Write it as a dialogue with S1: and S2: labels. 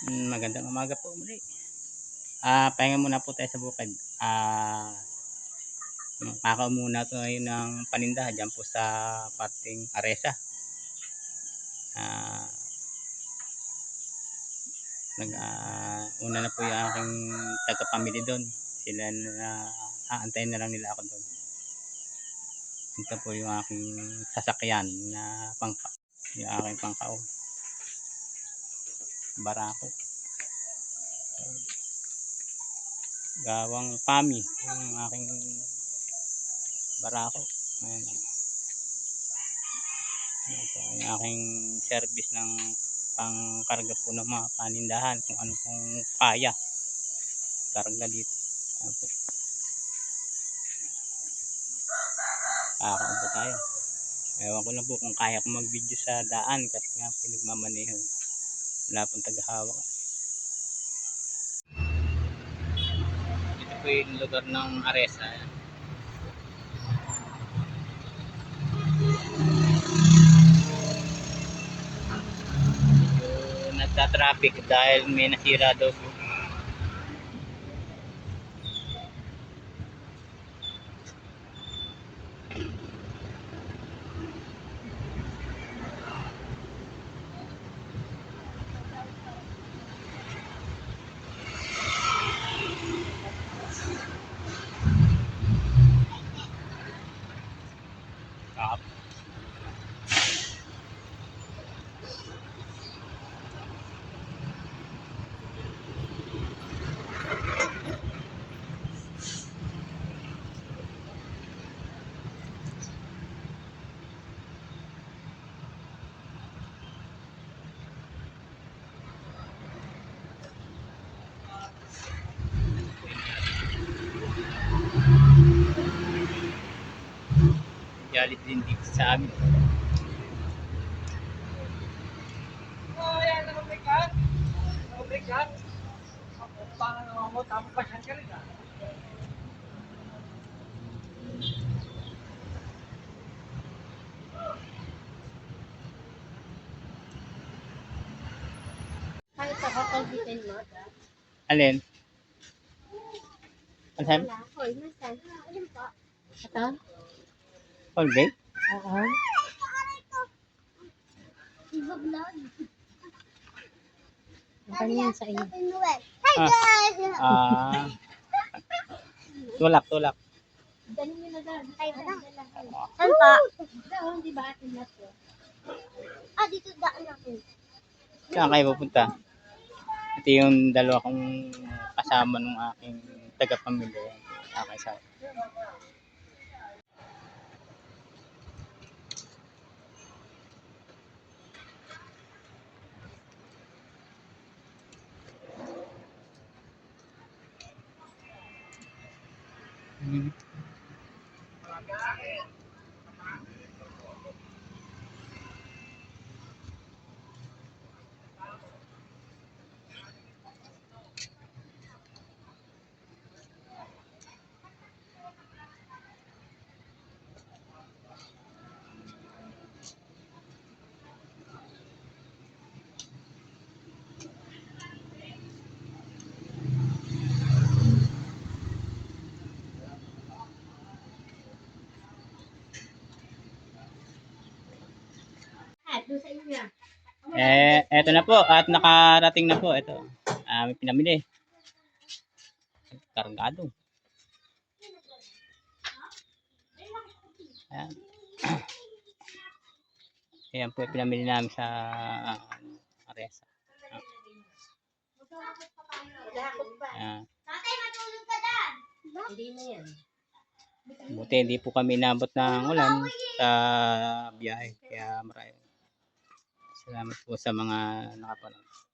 S1: Magandang umaga po muli. Pahinga muna po tayo sa bukid. Kakain muna tayo ng paninda diyan po sa parteng Aresa. Ah, una na po yung aking taga-pamilya doon. Sila na aantayin na lang nila ako doon. Ito po yung aking sasakyan na yung aking pangkaon. Barako. Gawang Pami, yung aking barako. Ayan. Ito yung aking service ng pangkarga po ng mga panindahan kung ano pong kaya karga dito. Ayan po. Kakaon po tayo. Ewan ko lang po kung kaya ko mag video sa daan kasi nga po nagmamaneho. Wala pong tagahawak. Ito po yung lugar ng Aresa. Nagta-traffic dahil may nasira daw po. Galit din dito sa amin. Alin? Alin?
S2: Ito?
S1: Colgate?
S2: Oo. Ganyan sa iyo.
S3: Hi guys!
S1: Tulak, tulak.
S2: Dali nyo na dyan.
S3: Saan pa?
S2: Doon, di ba? Tinat ko.
S3: Dito daan natin.
S1: Saan kayo pupunta? Ito yung dalawa kong kasama ng aking taga-pamilya. Aking sa
S2: Doon sa inyo.
S1: eto na po at nakarating na po ito. May pinamili. Kargado. Ayan. Ayan po yung pinamili namin sa Aresa. Ayan.
S3: Tatay, matulog ka dyan!
S2: Hindi na yan.
S1: Buti hindi po kami inabot ng ulan sa biyahe. Kaya maraming salamat po sa mga nakapanood.